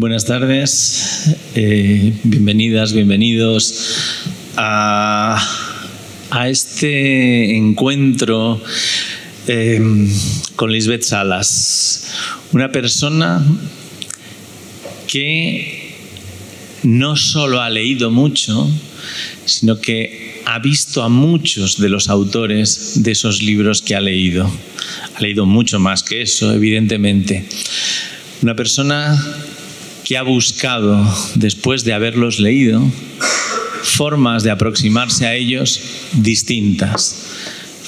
Buenas tardes, bienvenidas, bienvenidos a este encuentro con Lisbeth Salas, una persona que no solo ha leído mucho, sino que ha visto a muchos de los autores de esos libros que ha leído. Ha leído mucho más que eso, evidentemente. Una persona que ha buscado, después de haberlos leído, formas de aproximarse a ellos distintas,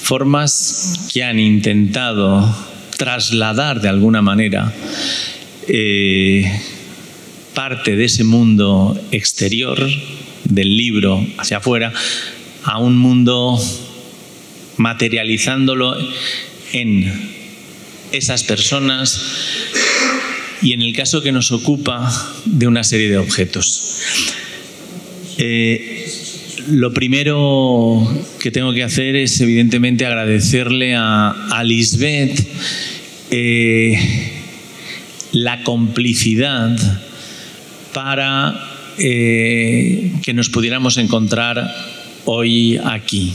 formas que han intentado trasladar de alguna manera parte de ese mundo exterior, del libro hacia afuera, a un mundo materializándolo en esas personas y, en el caso que nos ocupa, de una serie de objetos. Lo primero que tengo que hacer es, evidentemente, agradecerle a Lisbeth la complicidad para que nos pudiéramos encontrar hoy aquí.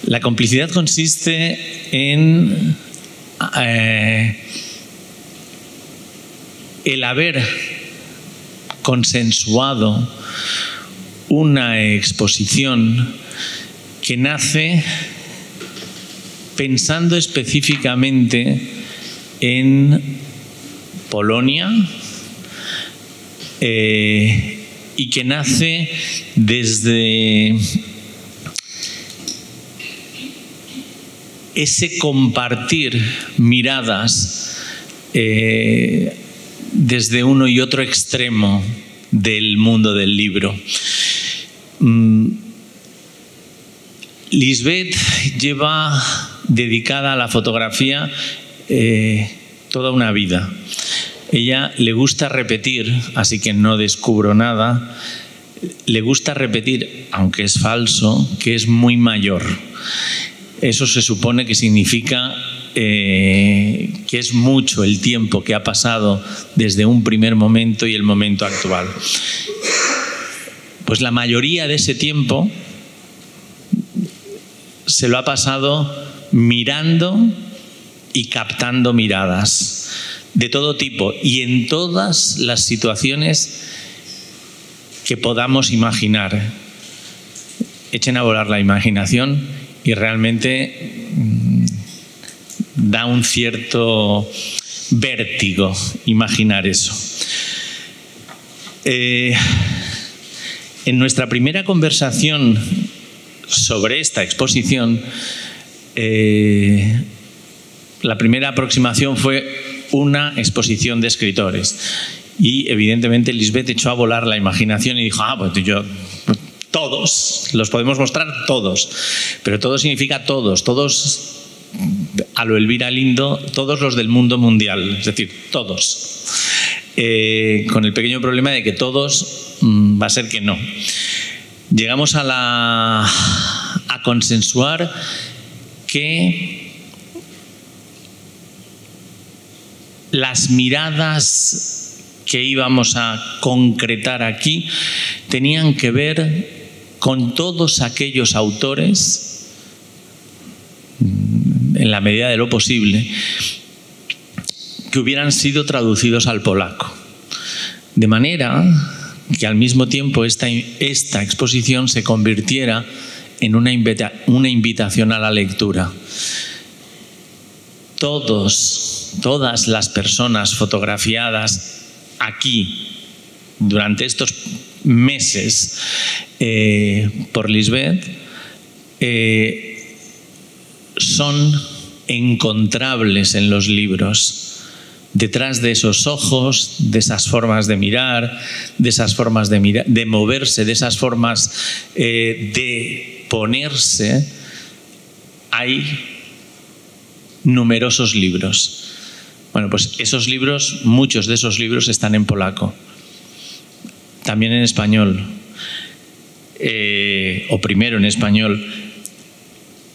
La complicidad consiste en el haber consensuado una exposición que nace pensando específicamente en Polonia y que nace desde ese compartir miradas desde uno y otro extremo del mundo del libro. Lisbeth lleva dedicada a la fotografía toda una vida. Ella le gusta repetir, así que no descubro nada, le gusta repetir, aunque es falso, que es muy mayor. Eso se supone que significa que es mucho el tiempo que ha pasado desde un primer momento y el momento actual. Pues la mayoría de ese tiempo se lo ha pasado mirando y captando miradas de todo tipo y en todas las situaciones que podamos imaginar. Echen a volar la imaginación y realmente da un cierto vértigo imaginar eso. En nuestra primera conversación sobre esta exposición, la primera aproximación fue una exposición de escritores y evidentemente Lisbeth echó a volar la imaginación y dijo, pues todos, los podemos mostrar todos, pero todo significa todos, a lo Elvira Lindo, todos los del mundo mundial, es decir, todos, con el pequeño problema de que todos va a ser que no. Llegamos a consensuar que las miradas que íbamos a concretar aquí tenían que ver con todos aquellos autores, en la medida de lo posible, que hubieran sido traducidos al polaco. De manera que al mismo tiempo esta exposición se convirtiera en una invitación a la lectura. Todas las personas fotografiadas aquí durante estos meses por Lisbeth son encontrables en los libros. Detrás de esos ojos, de esas formas de mirar, de moverse, de esas formas de ponerse, hay numerosos libros. Bueno, pues esos libros, muchos de esos libros están en polaco, también en español, o primero en español.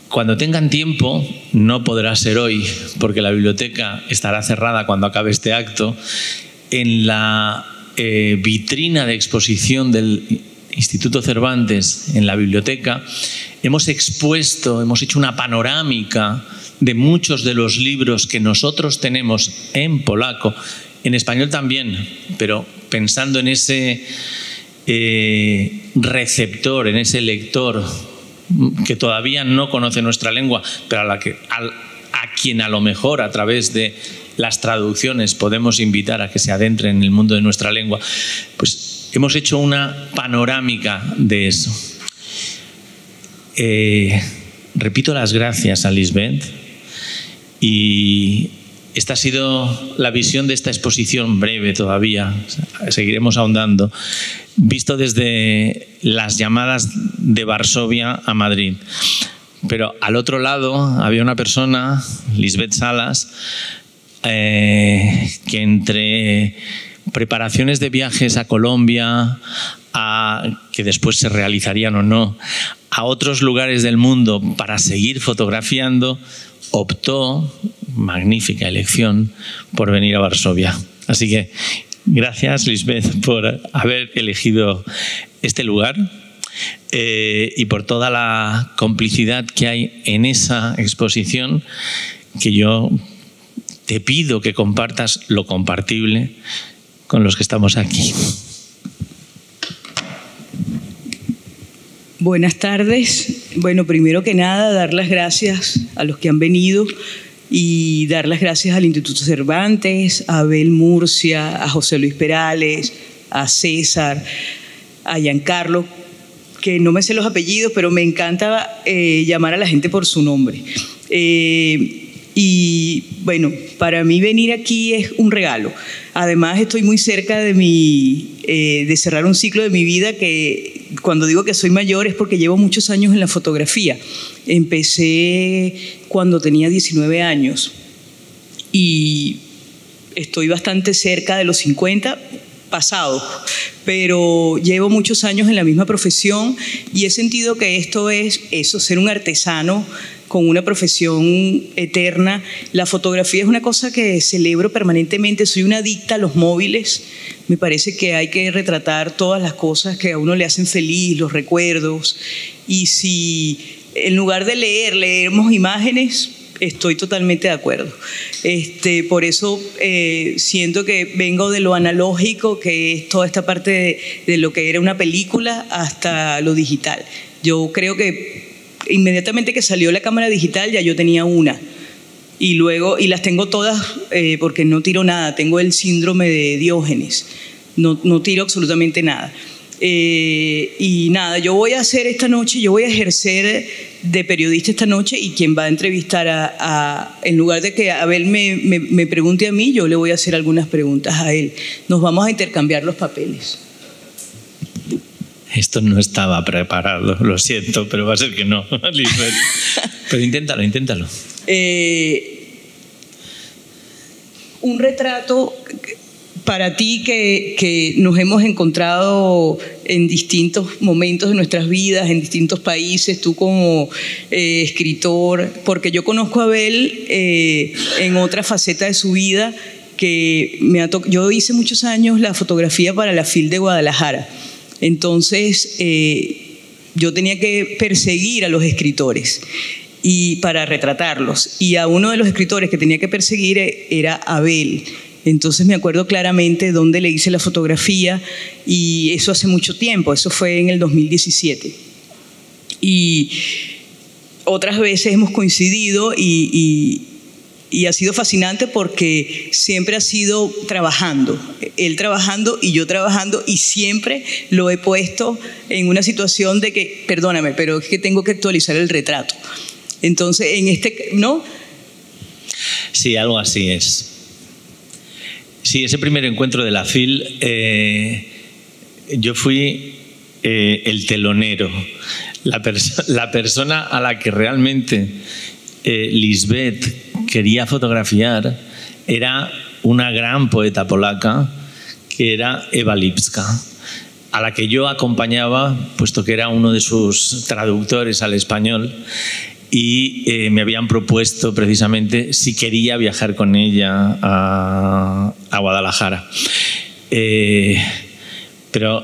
Cuando tengan tiempo, no podrá ser hoy, porque la biblioteca estará cerrada cuando acabe este acto, en la vitrina de exposición del Instituto Cervantes en la biblioteca hemos expuesto, hemos hecho una panorámica de muchos de los libros que nosotros tenemos en polaco, en español también, pero pensando en ese receptor, en ese lector que todavía no conoce nuestra lengua, pero a quien a lo mejor a través de las traducciones podemos invitar a que se adentre en el mundo de nuestra lengua, pues hemos hecho una panorámica de eso. Repito las gracias a Lisbeth, y esta ha sido la visión de esta exposición breve todavía, seguiremos ahondando, visto desde las llamadas de Varsovia a Madrid. Pero al otro lado había una persona, Lisbeth Salas, que entre preparaciones de viajes a Colombia, que después se realizarían o no, a otros lugares del mundo para seguir fotografiando, optó, magnífica elección, por venir a Varsovia. Así que gracias, Lisbeth, por haber elegido este lugar y por toda la complicidad que hay en esa exposición, que yo te pido que compartas lo compartible con los que estamos aquí. Buenas tardes. Bueno, primero que nada, dar las gracias a los que han venido y dar las gracias al Instituto Cervantes, a Abel Murcia, a José Luis Perales, a César, a Giancarlo, que no me sé los apellidos, pero me encanta llamar a la gente por su nombre. Y bueno, para mí venir aquí es un regalo. Además, estoy muy cerca de cerrar un ciclo de mi vida, que cuando digo que soy mayor es porque llevo muchos años en la fotografía. Empecé cuando tenía 19 años y estoy bastante cerca de los 50 pasados, pero llevo muchos años en la misma profesión y he sentido que esto es eso, ser un artesano con una profesión eterna. La fotografía es una cosa que celebro permanentemente. Soy una adicta a los móviles. Me parece que hay que retratar todas las cosas que a uno le hacen feliz, los recuerdos. Y si en lugar de leemos imágenes, estoy totalmente de acuerdo. Por eso siento que vengo de lo analógico, que es toda esta parte de lo que era una película, hasta lo digital. Yo creo que inmediatamente que salió la cámara digital ya yo tenía una, y las tengo todas porque no tiro nada. Tengo el síndrome de Diógenes, no tiro absolutamente nada. Y nada, yo voy a hacer esta noche, yo voy a ejercer de periodista esta noche, y quien va a entrevistar en lugar de que Abel me pregunte a mí, yo le voy a hacer algunas preguntas a él. Nos vamos a intercambiar los papeles. Esto no estaba preparado, lo siento, pero va a ser que no, Lisbeth. Pero inténtalo. Un retrato para ti que nos hemos encontrado en distintos momentos de nuestras vidas, en distintos países, tú como escritor, porque yo conozco a Abel en otra faceta de su vida, que yo hice muchos años la fotografía para la FIL de Guadalajara. Entonces, yo tenía que perseguir a los escritores y para retratarlos. Y a uno de los escritores que tenía que perseguir era Abel. Entonces me acuerdo claramente dónde le hice la fotografía, y eso hace mucho tiempo, eso fue en el 2017. Y otras veces hemos coincidido y ha sido fascinante porque siempre ha sido trabajando, él trabajando y yo trabajando, y siempre lo he puesto en una situación de que, perdóname, pero es que tengo que actualizar el retrato. Entonces, ¿no? Sí, algo así es. Sí, ese primer encuentro de la FIL, yo fui el telonero, la persona a la que realmente Lisbeth quería fotografiar era una gran poeta polaca que era Ewa Lipska, a la que yo acompañaba, puesto que era uno de sus traductores al español. y me habían propuesto precisamente si quería viajar con ella a Guadalajara. Pero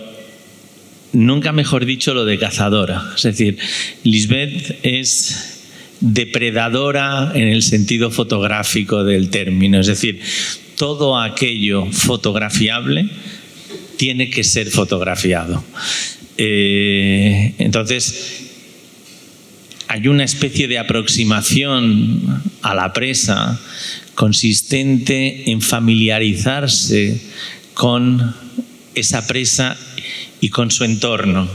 nunca mejor dicho lo de cazadora. Es decir, Lisbeth es depredadora en el sentido fotográfico del término. Es decir, todo aquello fotografiable tiene que ser fotografiado. Entonces, hay una especie de aproximación a la presa consistente en familiarizarse con esa presa y con su entorno.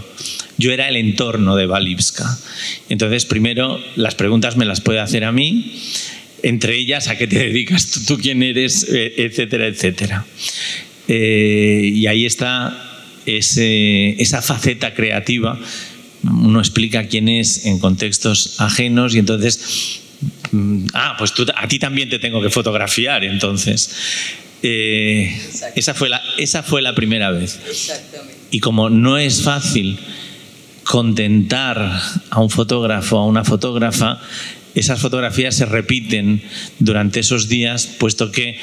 Yo era el entorno de Walipska. Entonces, primero, las preguntas me las puede hacer a mí, entre ellas, ¿a qué te dedicas? ¿Tú quién eres? Etcétera, etcétera. Y ahí está esa faceta creativa. Uno explica quién es en contextos ajenos y entonces, pues a ti también te tengo que fotografiar, entonces. Esa fue la primera vez. Exactamente. Y como no es fácil contentar a un fotógrafo, a una fotógrafa, esas fotografías se repiten durante esos días, puesto que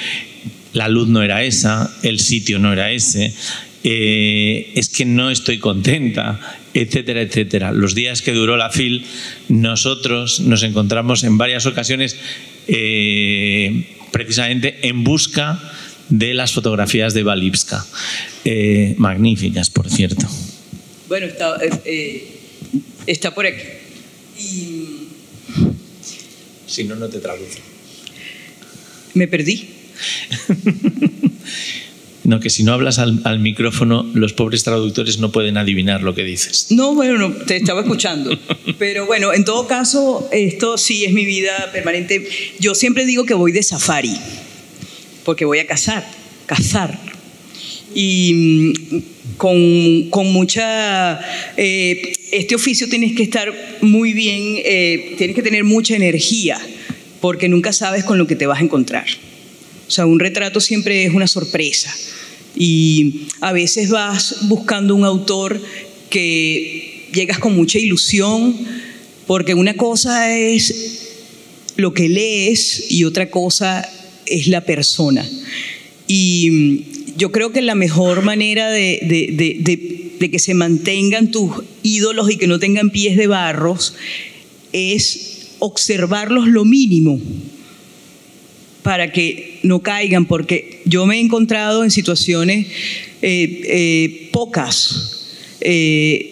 la luz no era esa, el sitio no era ese, es que no estoy contenta, etcétera, etcétera. Los días que duró la FIL, nosotros nos encontramos en varias ocasiones precisamente en busca de las fotografías de Walipska. Magníficas, por cierto. Bueno, está por aquí. Si no, no te traduzco. Me perdí. No, que si no hablas al micrófono, los pobres traductores no pueden adivinar lo que dices. No, bueno, no, te estaba escuchando. Pero bueno, en todo caso, esto sí es mi vida permanente. Yo siempre digo que voy de safari, porque voy a cazar. Y con mucha... este oficio tienes que estar muy bien, tienes que tener mucha energía, porque nunca sabes con lo que te vas a encontrar. O sea, un retrato siempre es una sorpresa. Y a veces vas buscando un autor que llegas con mucha ilusión, porque una cosa es lo que lees y otra cosa es la persona. Y yo creo que la mejor manera de que se mantengan tus ídolos y que no tengan pies de barros es observarlos lo mínimo para que no caigan, porque yo me he encontrado en situaciones pocas en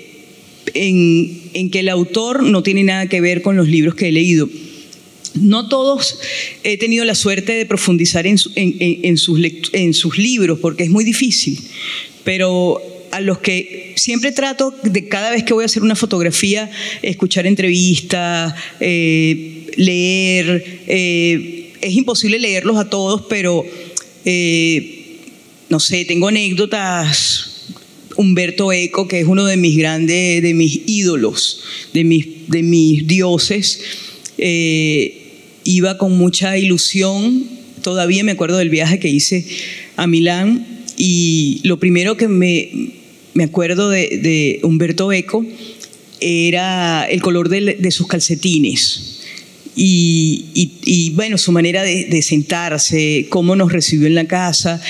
que el autor no tiene nada que ver con los libros que he leído. No todos he tenido la suerte de profundizar en sus libros, porque es muy difícil, pero a los que siempre trato de cada vez que voy a hacer una fotografía, escuchar entrevistas, leer. Es imposible leerlos a todos, pero no sé, tengo anécdotas. Umberto Eco, que es uno de mis grandes, de mis ídolos, de mis dioses. Iba con mucha ilusión. Todavía me acuerdo del viaje que hice a Milán, y lo primero que me acuerdo de Umberto Eco era el color de sus calcetines y bueno, su manera de sentarse, cómo nos recibió en la casa,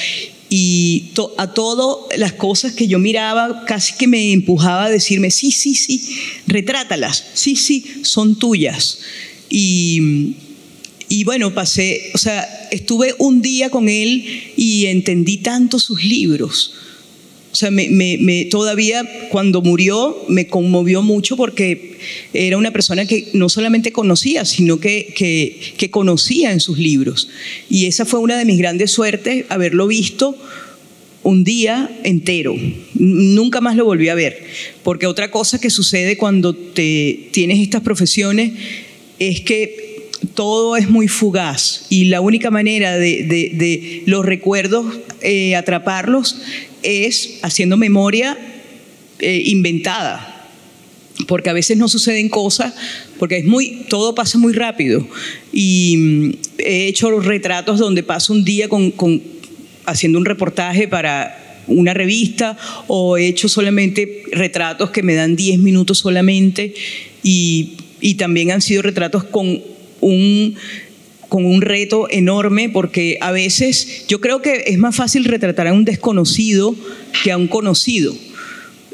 y a todas las cosas que yo miraba casi que me empujaba a decirme sí, retrátalas, sí, son tuyas. Y bueno, estuve un día con él y entendí tanto sus libros. O sea, todavía cuando murió me conmovió mucho, porque era una persona que no solamente conocía, sino que conocía en sus libros. Y esa fue una de mis grandes suertes, haberlo visto un día entero. Nunca más lo volví a ver, porque otra cosa que sucede cuando tienes estas profesiones es que todo es muy fugaz, y la única manera de los recuerdos atraparlos es haciendo memoria inventada, porque a veces no suceden cosas, porque todo pasa muy rápido. Y he hecho retratos donde paso un día haciendo un reportaje para una revista, o he hecho solamente retratos que me dan 10 minutos solamente, y Y también han sido retratos con un reto enorme, porque a veces yo creo que es más fácil retratar a un desconocido que a un conocido.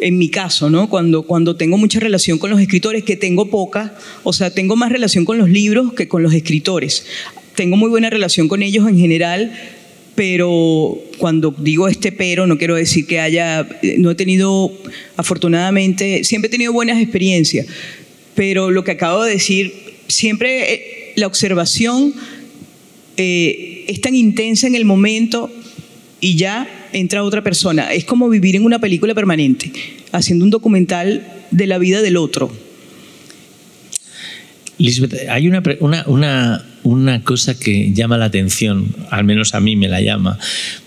En mi caso, ¿no? Cuando tengo mucha relación con los escritores, que tengo poca, o sea, tengo más relación con los libros que con los escritores. Tengo muy buena relación con ellos en general, pero cuando digo pero, no quiero decir que no he tenido, afortunadamente, siempre he tenido buenas experiencias, pero lo que acabo de decir, siempre la observación es tan intensa en el momento y ya entra otra persona. Es como vivir en una película permanente, haciendo un documental de la vida del otro. Lisbeth, hay una cosa que llama la atención, al menos a mí me la llama.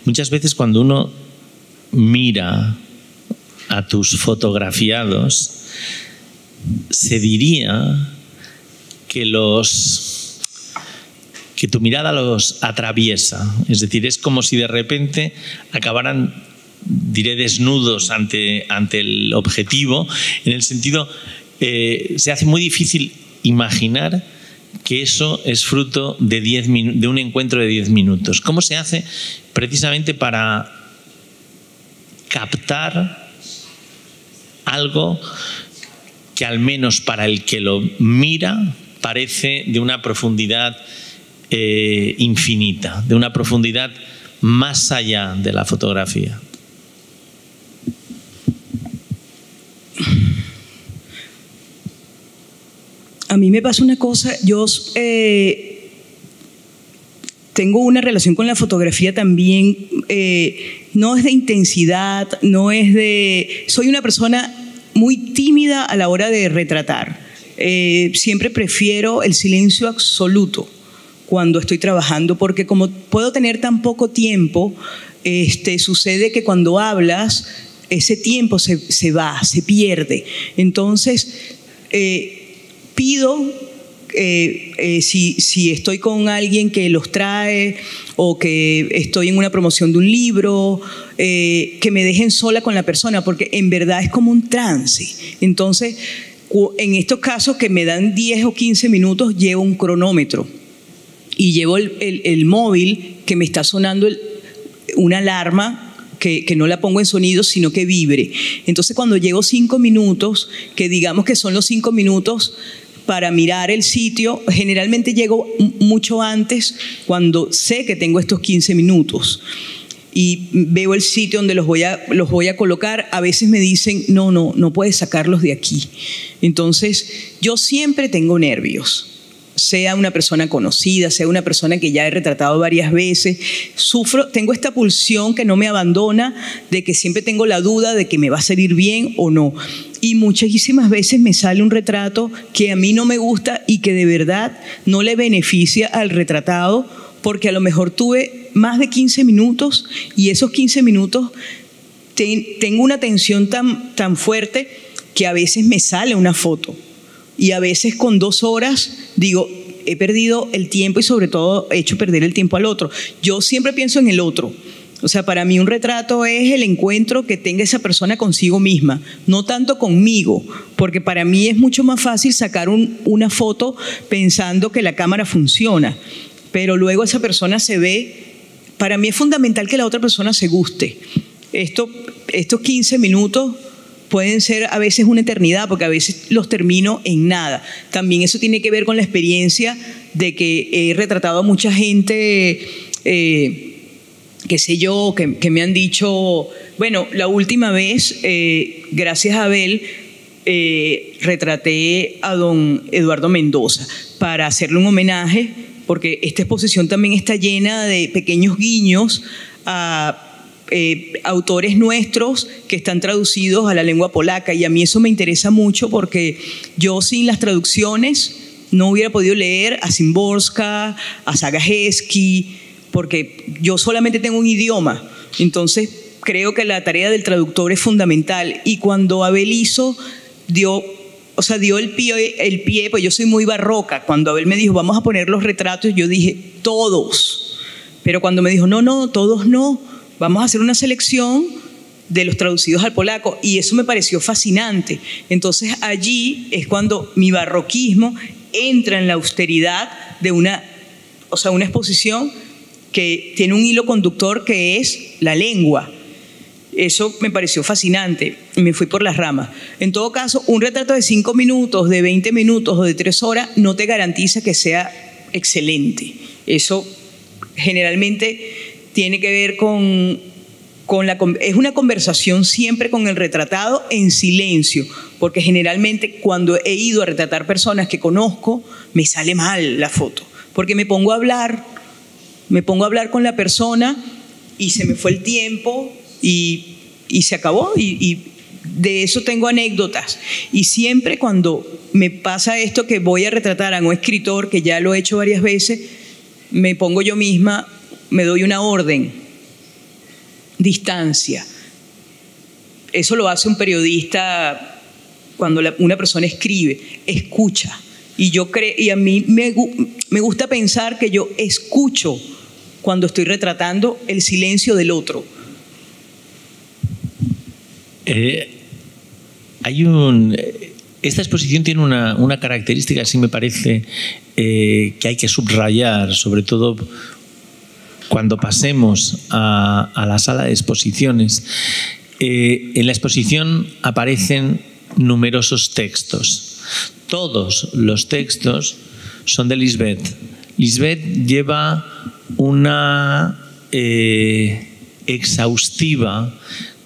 Muchas veces cuando uno mira a tus fotografiados, se diría que tu mirada los atraviesa. Es decir, es como si de repente acabaran, diré, desnudos ante el objetivo, en el sentido, se hace muy difícil imaginar que eso es fruto de un encuentro de 10 minutos. ¿Cómo se hace precisamente para captar algo que, al menos para el que lo mira, parece de una profundidad infinita, de una profundidad más allá de la fotografía? A mí me pasa una cosa, yo tengo una relación con la fotografía también, no es de intensidad, soy una persona muy tímida a la hora de retratar. Siempre prefiero el silencio absoluto cuando estoy trabajando, porque como puedo tener tan poco tiempo, sucede que cuando hablas, ese tiempo se va, se pierde. Entonces, pido, si estoy con alguien que los trae o que estoy en una promoción de un libro, que me dejen sola con la persona, porque en verdad es como un trance. Entonces, en estos casos que me dan 10 o 15 minutos, llevo un cronómetro y llevo el móvil que me está sonando una alarma, que no la pongo en sonido, sino que vibre. Entonces, cuando llego 5 minutos, que digamos que son los 5 minutos para mirar el sitio, generalmente llego mucho antes cuando sé que tengo estos 15 minutos. Y veo el sitio donde los voy a colocar. A veces me dicen, no puedes sacarlos de aquí. Entonces, yo siempre tengo nervios. Sea una persona conocida, sea una persona que ya he retratado varias veces, tengo esta pulsión que no me abandona, de que siempre tengo la duda de que me va a salir bien o no. Y muchísimas veces me sale un retrato que a mí no me gusta y que de verdad no le beneficia al retratado, porque a lo mejor tuve más de 15 minutos y esos 15 minutos tengo una tensión tan fuerte que a veces me sale una foto. Y a veces con 2 horas digo, he perdido el tiempo y sobre todo he hecho perder el tiempo al otro. Yo siempre pienso en el otro. O sea, para mí un retrato es el encuentro que tenga esa persona consigo misma, no tanto conmigo, porque para mí es mucho más fácil sacar una foto pensando que la cámara funciona, pero luego esa persona se ve. Para mí es fundamental que la otra persona se guste. Estos 15 minutos pueden ser a veces una eternidad, porque a veces los termino en nada. También eso tiene que ver con la experiencia de que he retratado a mucha gente, qué sé yo, que me han dicho, bueno, la última vez, gracias a Abel, retraté a don Eduardo Mendoza para hacerle un homenaje, porque esta exposición también está llena de pequeños guiños a autores nuestros que están traducidos a la lengua polaca, y a mí eso me interesa mucho, porque yo sin las traducciones no hubiera podido leer a Szymborska, a Zagajewski, porque yo solamente tengo un idioma. Entonces creo que la tarea del traductor es fundamental. Y cuando Abel dio el pie, pues yo soy muy barroca. Cuando Abel me dijo, vamos a poner los retratos, yo dije, todos. Pero cuando me dijo, no, todos no, vamos a hacer una selección de los traducidos al polaco, y eso me pareció fascinante. Entonces allí es cuando mi barroquismo entra en la austeridad de una exposición que tiene un hilo conductor que es la lengua. Eso me pareció fascinante y me fui por las ramas. En todo caso, un retrato de 5 minutos, de 20 minutos o de 3 horas no te garantiza que sea excelente. Eso generalmente tiene que ver es una conversación siempre con el retratado en silencio, porque generalmente cuando he ido a retratar personas que conozco, me sale mal la foto, porque me pongo a hablar con la persona y se me fue el tiempo y se acabó, y de eso tengo anécdotas. Y siempre cuando me pasa esto que voy a retratar a un escritor, que ya lo he hecho varias veces, me pongo yo misma, me doy una orden: distancia. Eso lo hace un periodista cuando una persona escribe, escucha. Y a mí me gusta pensar que yo escucho cuando estoy retratando el silencio del otro. Esta exposición tiene una característica, así me parece, que hay que subrayar, sobre todo cuando pasemos a la sala de exposiciones. En la exposición aparecen numerosos textos. Todos los textos son de Lisbeth. Lisbeth lleva una exhaustiva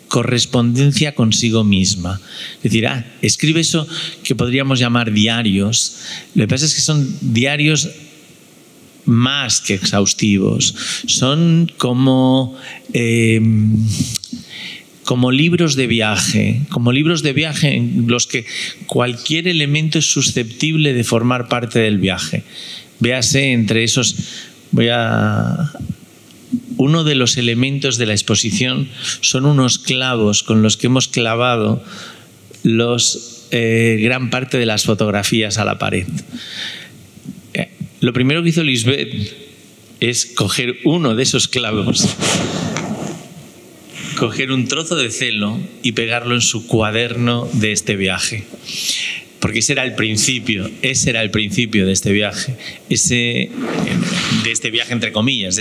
correspondencia consigo misma. Es decir, escribe eso que podríamos llamar diarios. Lo que pasa es que son diarios más que exhaustivos. Son como libros de viaje, en los que cualquier elemento es susceptible de formar parte del viaje. Véase entre esos... Uno de los elementos de la exposición son unos clavos con los que hemos clavado gran parte de las fotografías a la pared. Lo primero que hizo Lisbeth es coger uno de esos clavos, coger un trozo de celo y pegarlo en su cuaderno de este viaje. Porque ese era el principio de este viaje, de este viaje entre comillas,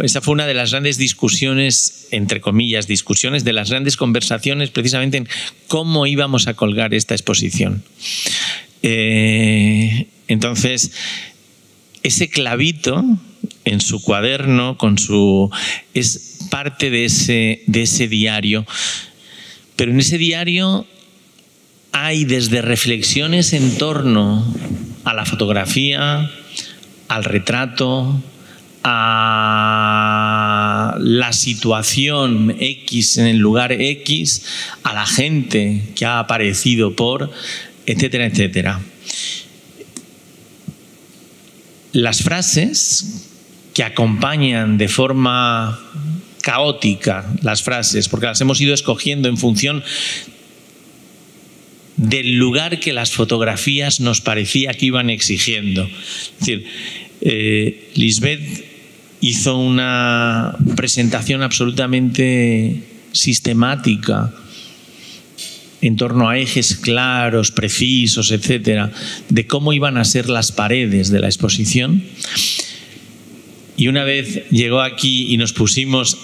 esa fue una de las grandes discusiones, entre comillas, de las grandes conversaciones precisamente en cómo íbamos a colgar esta exposición. Entonces, ese clavito en su cuaderno es parte de ese diario, pero en ese diario hay desde reflexiones en torno a la fotografía, al retrato, a la situación X en el lugar X, a la gente que ha aparecido etcétera, etcétera. Las frases que acompañan de forma caótica las frases, porque las hemos ido escogiendo en función del lugar que las fotografías nos parecía que iban exigiendo. Es decir, Lisbeth hizo una presentación absolutamente sistemática en torno a ejes claros, precisos, etcétera, de cómo iban a ser las paredes de la exposición. Y una vez llegó aquí y nos pusimos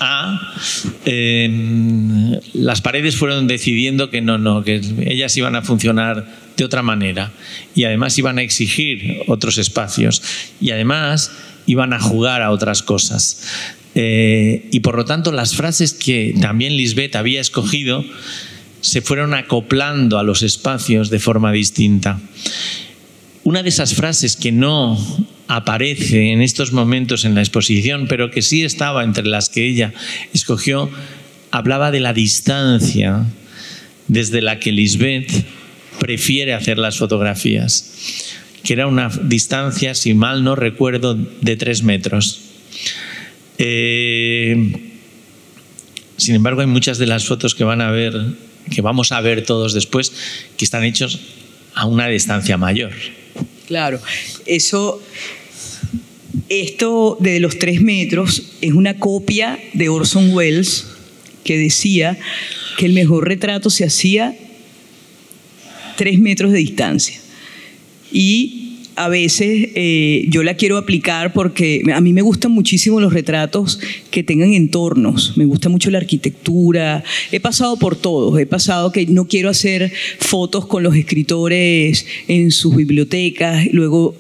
las paredes fueron decidiendo que que ellas iban a funcionar de otra manera, y además iban a exigir otros espacios, y además iban a jugar a otras cosas. Y por lo tanto las frases que también Lisbeth había escogido se fueron acoplando a los espacios de forma distinta. Una de esas frases que no aparece en estos momentos en la exposición, pero que sí estaba entre las que ella escogió, hablaba de la distancia desde la que Lisbeth prefiere hacer las fotografías, que era una distancia, si mal no recuerdo, de 3 metros. Sin embargo, hay muchas de las fotos que vamos a ver todos después, que están hechos a una distancia mayor. Claro, esto de los 3 metros es una copia de Orson Welles que decía que el mejor retrato se hacía 3 metros de distancia. Y a veces yo la quiero aplicar porque a mí me gustan muchísimo los retratos que tengan entornos, me gusta mucho la arquitectura, he pasado por todos, he pasado que no quiero hacer fotos con los escritores en sus bibliotecas, luego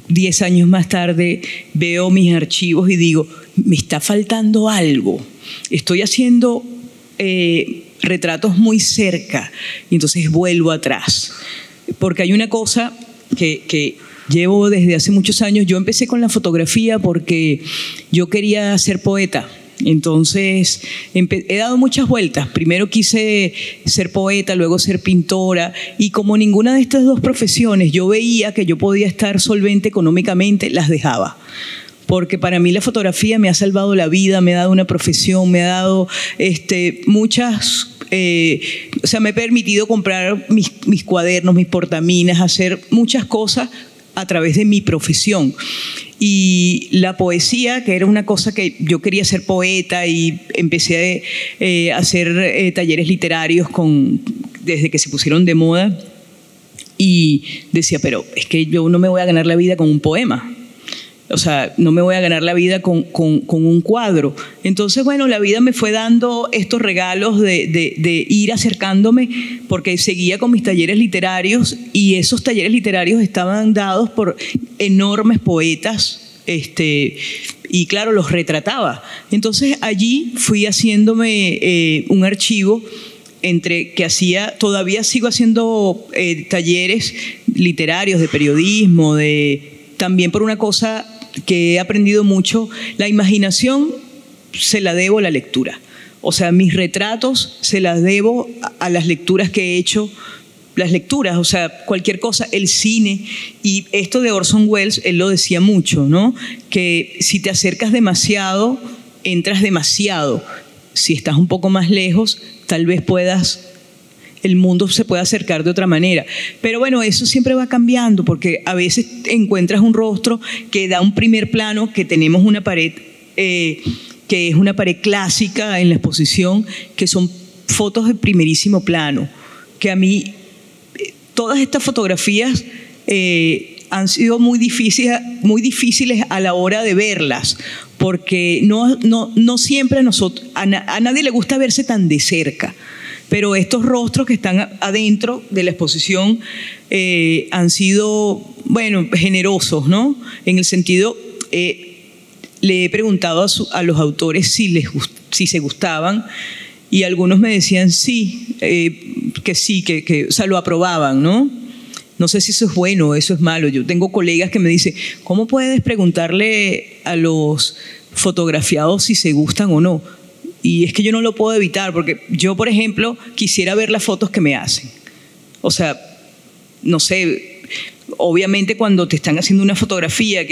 10 años más tarde veo mis archivos y digo, me está faltando algo, estoy haciendo retratos muy cerca y entonces vuelvo atrás, porque hay una cosa que llevo desde hace muchos años. Yo empecé con la fotografía porque yo quería ser poeta. Entonces he dado muchas vueltas. Primero quise ser poeta, luego ser pintora, y como ninguna de estas dos profesiones yo veía que yo podía estar solvente económicamente, las dejaba. Porque para mí la fotografía me ha salvado la vida, me ha dado una profesión, me ha dado muchas... o sea, me ha permitido comprar mis cuadernos, mis portaminas, hacer muchas cosas a través de mi profesión. Y la poesía, que era una cosa que yo quería ser poeta, y empecé a hacer talleres literarios desde que se pusieron de moda, y decía, pero es que yo no me voy a ganar la vida con un poema. O sea, no me voy a ganar la vida con un cuadro. Entonces, bueno, la vida me fue dando estos regalos de ir acercándome, porque seguía con mis talleres literarios, y esos talleres literarios estaban dados por enormes poetas, y claro, los retrataba. Entonces allí fui haciéndome un archivo entre que todavía sigo haciendo talleres literarios de periodismo, también por una cosa que he aprendido mucho, la imaginación se la debo a la lectura. O sea, mis retratos se las debo a las lecturas que he hecho, las lecturas, o sea, cualquier cosa, el cine. Y esto de Orson Welles, él lo decía mucho, ¿no? Que si te acercas demasiado, entras demasiado. Si estás un poco más lejos, tal vez el mundo se puede acercar de otra manera. Pero bueno, eso siempre va cambiando, porque a veces encuentras un rostro que da un primer plano, que tenemos una pared que es una pared clásica en la exposición, que son fotos de primerísimo plano, que a mí todas estas fotografías han sido muy difíciles a la hora de verlas, porque no siempre a nadie le gusta verse tan de cerca. Pero estos rostros que están adentro de la exposición han sido, bueno, generosos, ¿no? En el sentido, le he preguntado a los autores si se gustaban, y algunos me decían sí, que o sea, lo aprobaban, ¿no? No sé si eso es bueno o eso es malo. Yo tengo colegas que me dicen, ¿cómo puedes preguntarle a los fotografiados si se gustan o no? Y es que yo no lo puedo evitar, porque yo, por ejemplo, quisiera ver las fotos que me hacen. O sea, no sé, obviamente cuando te están haciendo una fotografía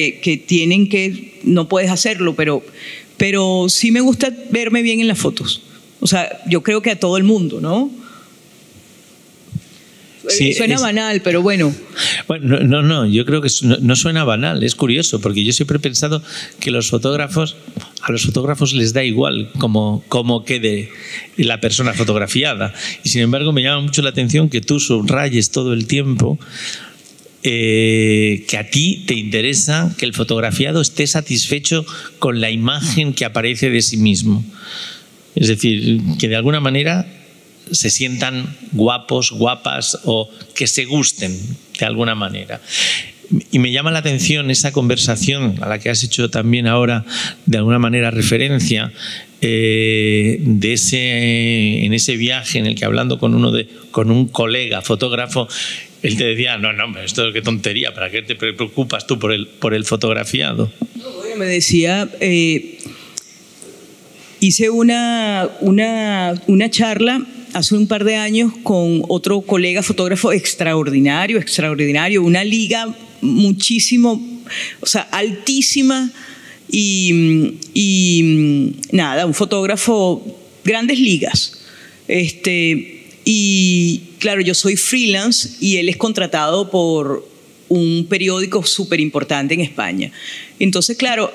no puedes hacerlo, pero sí me gusta verme bien en las fotos. O sea, yo creo que a todo el mundo, ¿no? Sí, suena banal, pero bueno. Bueno, no, yo creo que no suena banal, es curioso, porque yo siempre he pensado que a los fotógrafos les da igual cómo quede la persona fotografiada. Y sin embargo me llama mucho la atención que tú subrayes todo el tiempo que a ti te interesa que el fotografiado esté satisfecho con la imagen que aparece de sí mismo. Es decir, que de alguna manera se sientan guapos, guapas, o que se gusten de alguna manera. Y me llama la atención esa conversación a la que has hecho también ahora de alguna manera referencia, en ese viaje en el que, hablando con un colega fotógrafo, él te decía, no, esto es qué tontería, ¿para qué te preocupas tú por el fotografiado? Bueno, me decía, hice una charla hace un par de años con otro colega fotógrafo extraordinario, una liga muchísimo, o sea, altísima, y nada, un fotógrafo, grandes ligas. Y claro, yo soy freelance y él es contratado por un periódico súper importante en España. Entonces, claro,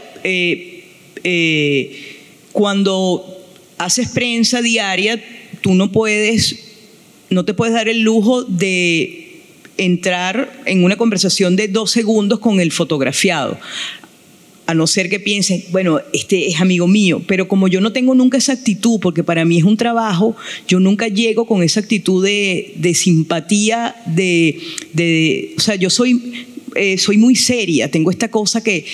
cuando haces prensa diaria, tú no te puedes dar el lujo de entrar en una conversación de 2 segundos con el fotografiado, a no ser que piensen, bueno, este es amigo mío, pero como yo no tengo nunca esa actitud, porque para mí es un trabajo, yo nunca llego con esa actitud de simpatía, o sea, yo soy muy seria, tengo esta cosa que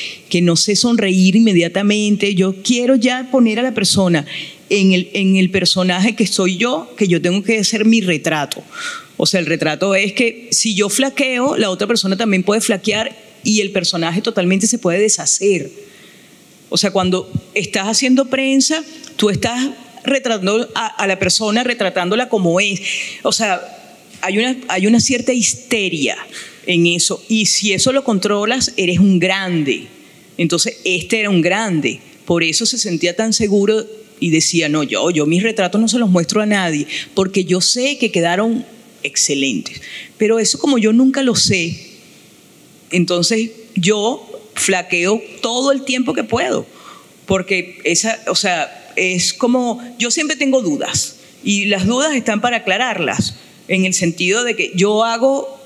no sé sonreír inmediatamente, yo quiero ya poner a la persona en el personaje que soy yo, que yo tengo que hacer mi retrato. O sea, el retrato es que si yo flaqueo, la otra persona también puede flaquear y el personaje totalmente se puede deshacer. O sea, cuando estás haciendo prensa, tú estás retratando a la persona, retratándola como es. O sea, hay una cierta histeria en eso. Y si eso lo controlas, eres un grande. Entonces, este era un grande. Por eso se sentía tan seguro y decía, no, yo mis retratos no se los muestro a nadie, porque yo sé que quedaron excelentes. Pero eso, como yo nunca lo sé, entonces yo flaqueo todo el tiempo que puedo, porque o sea, es como, yo siempre tengo dudas y las dudas están para aclararlas, en el sentido de que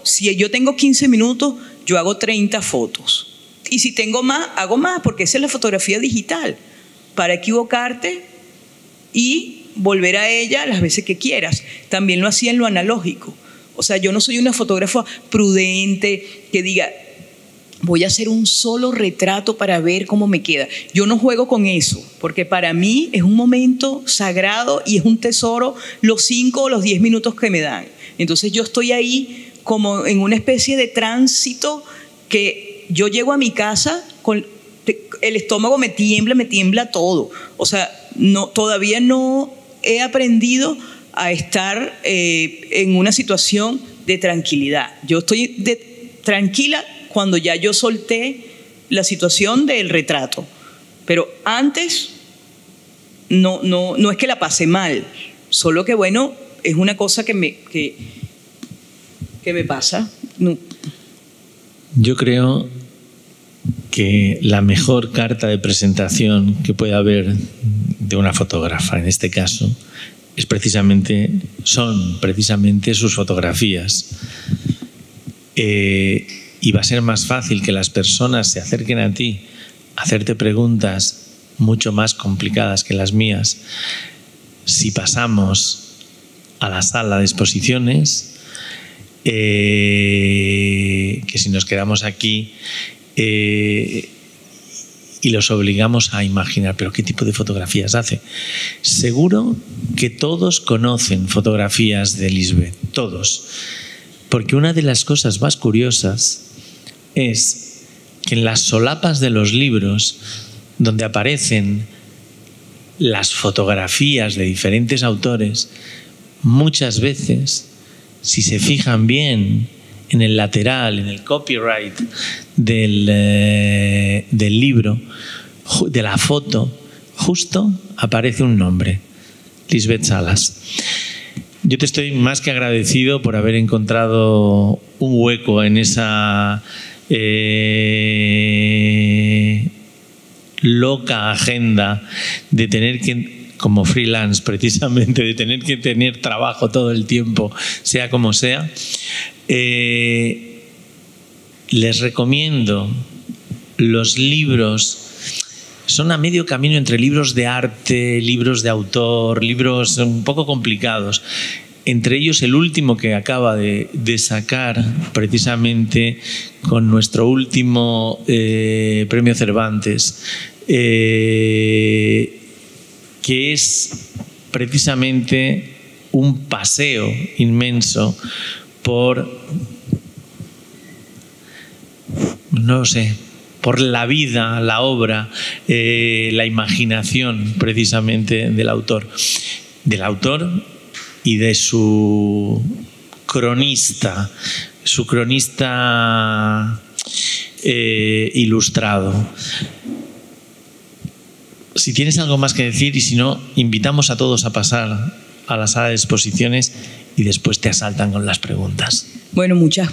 si yo tengo 15 minutos, yo hago 30 fotos, y si tengo más, hago más, porque esa es la fotografía digital, para equivocarte y volver a ella las veces que quieras. También lo hacía en lo analógico. O sea, yo no soy una fotógrafa prudente que diga, voy a hacer un solo retrato para ver cómo me queda. Yo no juego con eso, porque para mí es un momento sagrado y es un tesoro los 5 o los 10 minutos que me dan. Entonces yo estoy ahí como en una especie de tránsito, que yo llego a mi casa con el estómago, me tiembla todo. O sea, todavía no he aprendido a estar en una situación de tranquilidad. Yo estoy tranquila cuando ya yo solté la situación del retrato, pero antes no es que la pasé mal, solo que bueno, es una cosa que me pasa. No. Yo creo que la mejor carta de presentación que puede haber de una fotógrafa, en este caso, son precisamente sus fotografías. Y va a ser más fácil que las personas se acerquen a ti a hacerte preguntas mucho más complicadas que las mías si pasamos a la sala de exposiciones, que si nos quedamos aquí y los obligamos a imaginar, pero ¿qué tipo de fotografías hace? Seguro que todos conocen fotografías de Lisbeth, todos. Porque una de las cosas más curiosas es que en las solapas de los libros, donde aparecen las fotografías de diferentes autores, muchas veces, si se fijan bien en el lateral, en el copyright del libro, de la foto, justo aparece un nombre, Lisbeth Salas. Yo te estoy más que agradecido por haber encontrado un hueco en esa loca agenda de tener que, como freelance precisamente, de tener que tener trabajo todo el tiempo, sea como sea. Les recomiendo los libros. Son a medio camino entre libros de arte, libros de autor, libros un poco complicados. Entre ellos el último que acaba de sacar precisamente con nuestro último premio Cervantes, que es precisamente un paseo inmenso por, no sé, por la vida, la obra, la imaginación precisamente del autor y de su cronista ilustrado. Si tienes algo más que decir, y si no, invitamos a todos a pasar a la sala de exposiciones y después te asaltan con las preguntas. Bueno, muchas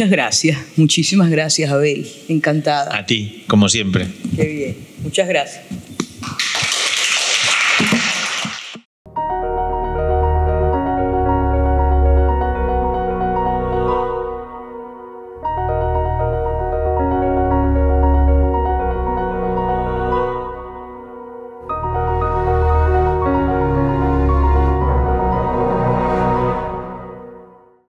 gracias. Muchísimas gracias, Abel. Encantada. A ti, como siempre. Qué bien. Muchas gracias.